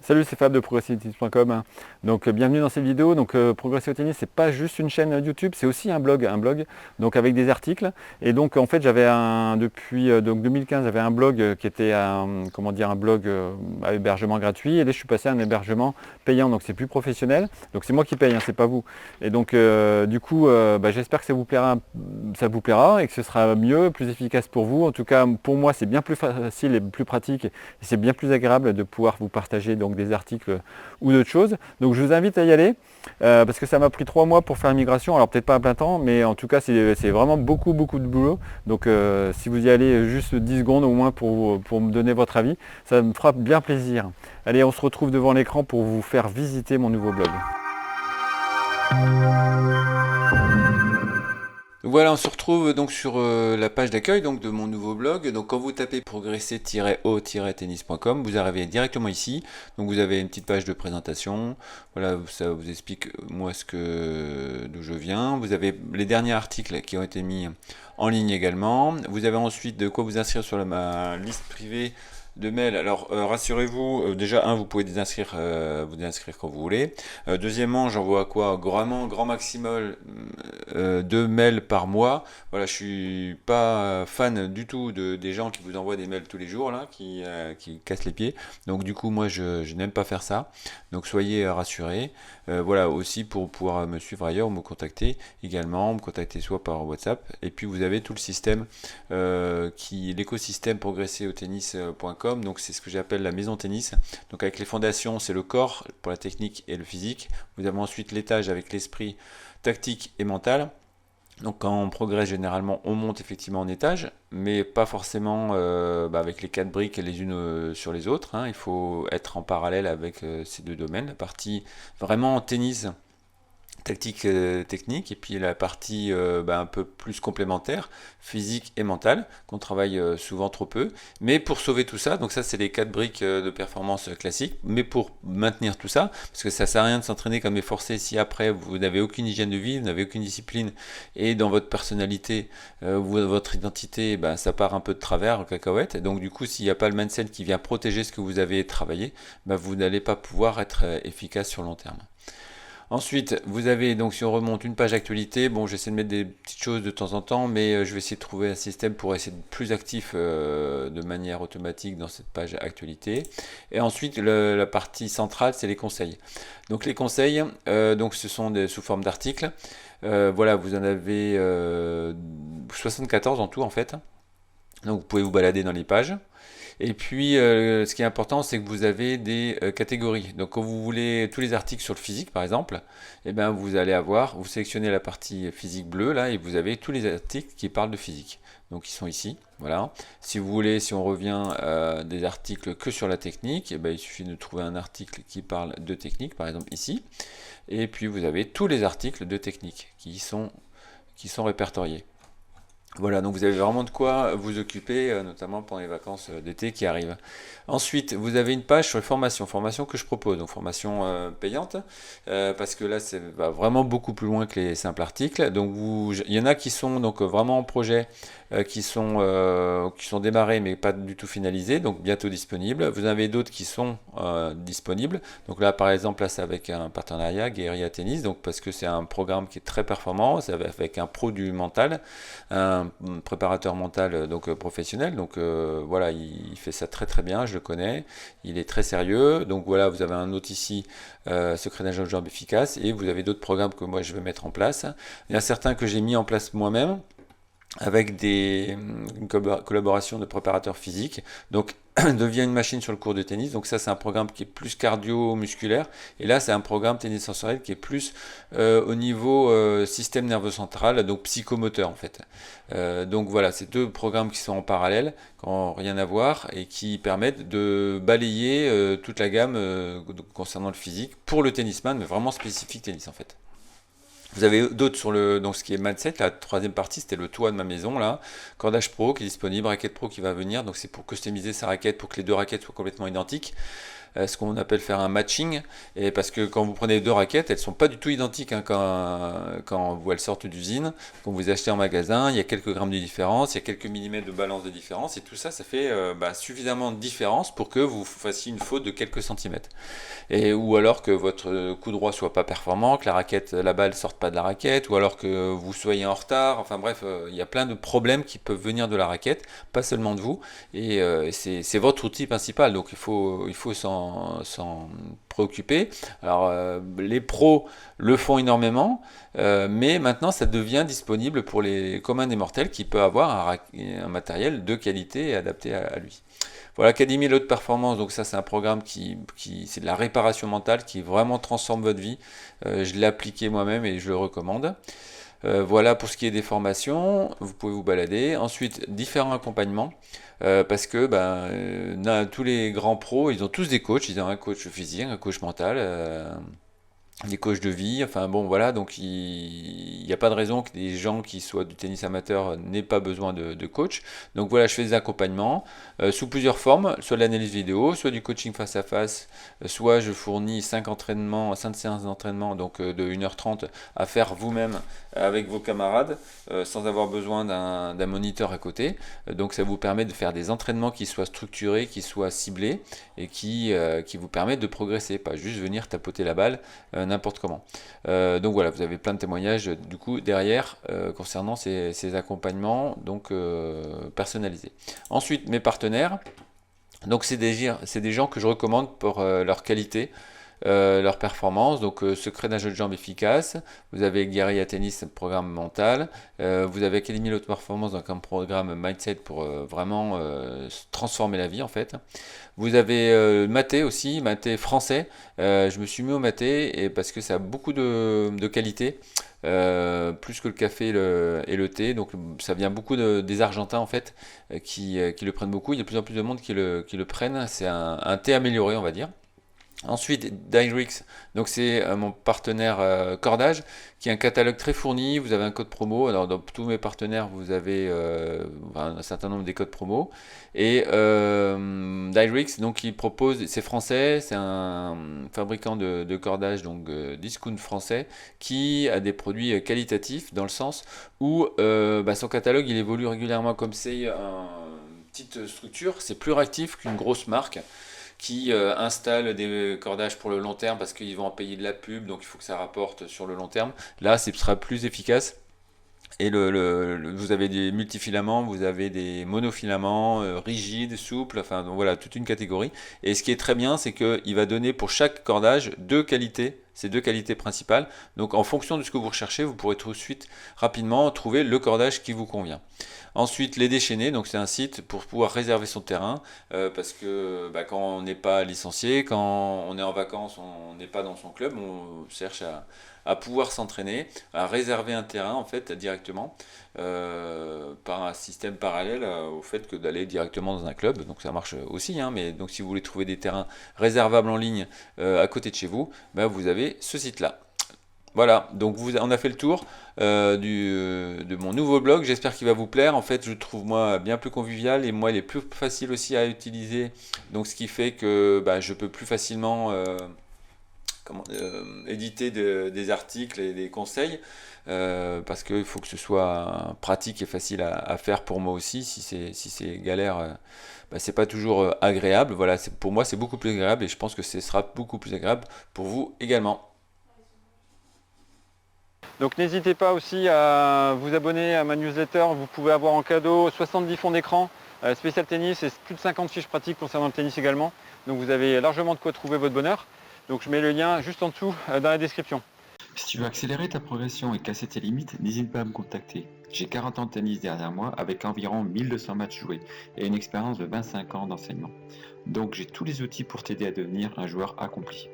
Salut, c'est Fab de progressivetennis.com. Donc bienvenue dans cette vidéo. Donc Progressive Tennis, c'est pas juste une chaîne YouTube, c'est aussi un blog, donc avec des articles. Et donc en fait, j'avais depuis donc 2015, j'avais un blog qui était un blog à hébergement gratuit. Et là, je suis passé à un hébergement payant, donc c'est plus professionnel. Donc c'est moi qui paye, hein, c'est pas vous. Et donc du coup, j'espère que ça vous plaira et que ce sera mieux, plus efficace pour vous. En tout cas, pour moi, c'est bien plus facile et plus pratique. Et c'est bien plus agréable de pouvoir vous partager donc des articles ou d'autres choses. Donc je vous invite à y aller parce que ça m'a pris 3 mois pour faire la migration. Alors peut-être pas à plein temps, mais en tout cas c'est vraiment beaucoup de boulot. Donc si vous y allez juste 10 secondes au moins pour me donner votre avis, ça me fera bien plaisir. Allez, on se retrouve devant l'écran pour vous faire visiter mon nouveau blog. Voilà, on se retrouve donc sur la page d'accueil donc de mon nouveau blog. Donc quand vous tapez progresser-o-tennis.com, vous arrivez directement ici. Donc vous avez une petite page de présentation. Voilà, ça vous explique moi d'où je viens. Vous avez les derniers articles qui ont été mis en ligne également. Vous avez ensuite de quoi vous inscrire sur ma liste privée de mails. Alors rassurez-vous, déjà vous pouvez vous désinscrire quand vous voulez. Deuxièmement, j'envoie quoi? Vraiment grand maximum 2 mails par mois. Voilà, je suis pas fan du tout des gens qui vous envoient des mails tous les jours là, qui cassent les pieds. Donc du coup, moi je n'aime pas faire ça. Donc soyez rassurés. Voilà, aussi pour pouvoir me suivre ailleurs, me contacter également, me contacter soit par WhatsApp. Et puis vous avez tout le système l'écosystème progresser-au-tennis.com. Donc c'est ce que j'appelle la maison tennis. Donc avec les fondations, c'est le corps pour la technique et le physique. Vous avez ensuite l'étage avec l'esprit tactique et mental. Donc quand on progresse généralement, on monte effectivement en étage, mais pas forcément avec les 4 briques les unes sur les autres, hein. Il faut être en parallèle avec ces deux domaines. La partie vraiment tennis, tactique, technique, et puis la partie un peu plus complémentaire, physique et mentale, qu'on travaille souvent trop peu. Mais pour sauver tout ça, donc ça c'est les 4 briques de performance classiques, mais pour maintenir tout ça, parce que ça sert à rien de s'entraîner comme est forcé si après vous n'avez aucune hygiène de vie, vous n'avez aucune discipline, et dans votre personnalité, votre identité, ça part un peu de travers en cacahuète, et donc du coup s'il n'y a pas le mindset qui vient protéger ce que vous avez travaillé, vous n'allez pas pouvoir être efficace sur le long terme. Ensuite, vous avez donc si on remonte une page actualité, bon j'essaie de mettre des petites choses de temps en temps, mais je vais essayer de trouver un système pour essayer d'être plus actif de manière automatique dans cette page actualité. Et ensuite la partie centrale c'est les conseils. Donc les conseils, donc ce sont sous forme d'articles. Voilà, vous en avez 74 en tout en fait. Donc vous pouvez vous balader dans les pages. Et puis, ce qui est important, c'est que vous avez des catégories. Donc, quand vous voulez tous les articles sur le physique, par exemple, vous allez vous sélectionnez la partie physique bleue, là, et vous avez tous les articles qui parlent de physique. Donc, ils sont ici, voilà. Si vous voulez, si on revient des articles que sur la technique, il suffit de trouver un article qui parle de technique, par exemple ici. Et puis, vous avez tous les articles de technique qui sont répertoriés. Voilà, donc vous avez vraiment de quoi vous occuper, notamment pendant les vacances d'été qui arrivent. Ensuite, vous avez une page sur les formation que je propose, donc formation payante, parce que là, c'est va vraiment beaucoup plus loin que les simples articles. Donc, il y en a qui sont donc vraiment en projet, qui sont démarrés mais pas du tout finalisés, donc bientôt disponibles. Vous en avez d'autres qui sont disponibles. Donc là, par exemple, là, c'est avec un partenariat Guerilla Tennis, donc parce que c'est un programme qui est très performant, c'est avec un pro du mental, un préparateur mental donc professionnel. Donc voilà, il fait ça très bien, je le connais. Il est très sérieux. Donc voilà, vous avez un autre ici, secret d'un jeune jambe efficace, et vous avez d'autres programmes que moi je vais mettre en place. Il y a certains que j'ai mis en place moi-même avec une collaboration de préparateurs physiques. Donc devient une machine sur le court de tennis. Donc ça c'est un programme qui est plus cardio-musculaire, et là c'est un programme tennis sensoriel qui est plus au niveau système nerveux central, donc psychomoteur en fait. Donc voilà, c'est 2 programmes qui sont en parallèle, qui n'ont rien à voir, et qui permettent de balayer toute la gamme concernant le physique pour le tennisman, mais vraiment spécifique tennis en fait. Vous avez d'autres donc ce qui est mindset, la 3e partie, c'était le toit de ma maison, là. Cordage pro qui est disponible, raquette pro qui va venir, donc c'est pour customiser sa raquette, pour que les 2 raquettes soient complètement identiques. ce qu'on appelle faire un matching, et parce que quand vous prenez deux raquettes, elles sont pas du tout identiques hein, quand elles sortent d'usine, quand vous achetez en magasin, il y a quelques grammes de différence, il y a quelques millimètres de balance de différence, et tout ça, ça fait suffisamment de différence pour que vous fassiez une faute de quelques centimètres. Ou alors que votre coup droit soit pas performant, que la balle sorte pas de la raquette, ou alors que vous soyez en retard, enfin bref, il y a plein de problèmes qui peuvent venir de la raquette, pas seulement de vous, et c'est votre outil principal, donc il faut s'en préoccuper. Alors les pros le font énormément, mais maintenant ça devient disponible pour les communs des mortels qui peuvent avoir un matériel de qualité et adapté à lui. Voilà, Académie de l'Haute Performance, donc ça c'est un programme qui c'est de la réparation mentale qui vraiment transforme votre vie. Je l'ai appliqué moi-même et je le recommande. Voilà pour ce qui est des formations, vous pouvez vous balader. Ensuite, différents accompagnements, parce que tous les grands pros, ils ont tous des coachs, ils ont un coach physique, un coach mental, des coachs de vie, enfin bon voilà, donc il n'y a pas de raison que des gens qui soient du tennis amateur n'aient pas besoin de coach. Donc voilà, je fais des accompagnements sous plusieurs formes, soit de l'analyse vidéo, soit du coaching face à face, soit je fournis 5 séances d'entraînement, donc de 1h30 à faire vous-même avec vos camarades, sans avoir besoin d'un moniteur à côté. Donc ça vous permet de faire des entraînements qui soient structurés, qui soient ciblés, et qui vous permettent de progresser, pas juste venir tapoter la balle n'importe comment. Donc voilà, vous avez plein de témoignages du coup derrière concernant ces accompagnements donc personnalisés. Ensuite, mes partenaires, donc c'est des gens que je recommande pour leur qualité, leur performance. Donc Secret d'un jeu de jambes efficace, vous avez Guerilla Tennis, programme mental, vous avez Académie de l'Haute Performance, donc un programme mindset pour vraiment transformer la vie en fait. Vous avez mathé aussi, mathé français. Je me suis mis au mathé et parce que ça a beaucoup de qualité, plus que le café et le thé. Donc ça vient beaucoup des Argentins en fait, qui le prennent beaucoup. Il y a de plus en plus de monde qui le prennent. C'est un thé amélioré, on va dire. Ensuite, Dyrix, donc c'est mon partenaire cordage, qui a un catalogue très fourni. Vous avez un code promo. Alors dans tous mes partenaires, vous avez un certain nombre des codes promo. Et Dyrix, donc il propose, c'est français, c'est un fabricant de cordage, donc discount français, qui a des produits qualitatifs dans le sens où son catalogue il évolue régulièrement, comme c'est une petite structure, c'est plus réactif qu'une grosse marque qui installent des cordages pour le long terme parce qu'ils vont en payer de la pub, donc il faut que ça rapporte sur le long terme. Là, ce sera plus efficace. Et vous avez des multifilaments, vous avez des monofilaments rigides, souples, enfin donc voilà, toute une catégorie. Et ce qui est très bien, c'est qu'il va donner pour chaque cordage deux qualités, ces deux qualités principales. Donc en fonction de ce que vous recherchez, vous pourrez tout de suite rapidement trouver le cordage qui vous convient. Ensuite, les déchaînés, donc c'est un site pour pouvoir réserver son terrain, parce que quand on n'est pas licencié, quand on est en vacances, on n'est pas dans son club, on cherche à pouvoir s'entraîner, à réserver un terrain en fait directement, par un système parallèle au fait que d'aller directement dans un club. Donc ça marche aussi, hein, mais donc si vous voulez trouver des terrains réservables en ligne à côté de chez vous, vous avez ce site-là. Voilà, donc on a fait le tour de mon nouveau blog. J'espère qu'il va vous plaire. En fait, je le trouve moi bien plus convivial et moi il est plus facile aussi à utiliser. Donc ce qui fait que je peux plus facilement éditer des articles et des conseils, parce qu'il faut que ce soit pratique et facile à faire pour moi aussi. Si c'est galère, c'est pas toujours agréable. Voilà, pour moi c'est beaucoup plus agréable et je pense que ce sera beaucoup plus agréable pour vous également. Donc n'hésitez pas aussi à vous abonner à ma newsletter. Vous pouvez avoir en cadeau 70 fonds d'écran spécial tennis et plus de 50 fiches pratiques concernant le tennis également. Donc vous avez largement de quoi trouver votre bonheur. Donc je mets le lien juste en dessous dans la description. Si tu veux accélérer ta progression et casser tes limites, n'hésite pas à me contacter. J'ai 40 ans de tennis derrière moi avec environ 1200 matchs joués et une expérience de 25 ans d'enseignement. Donc j'ai tous les outils pour t'aider à devenir un joueur accompli.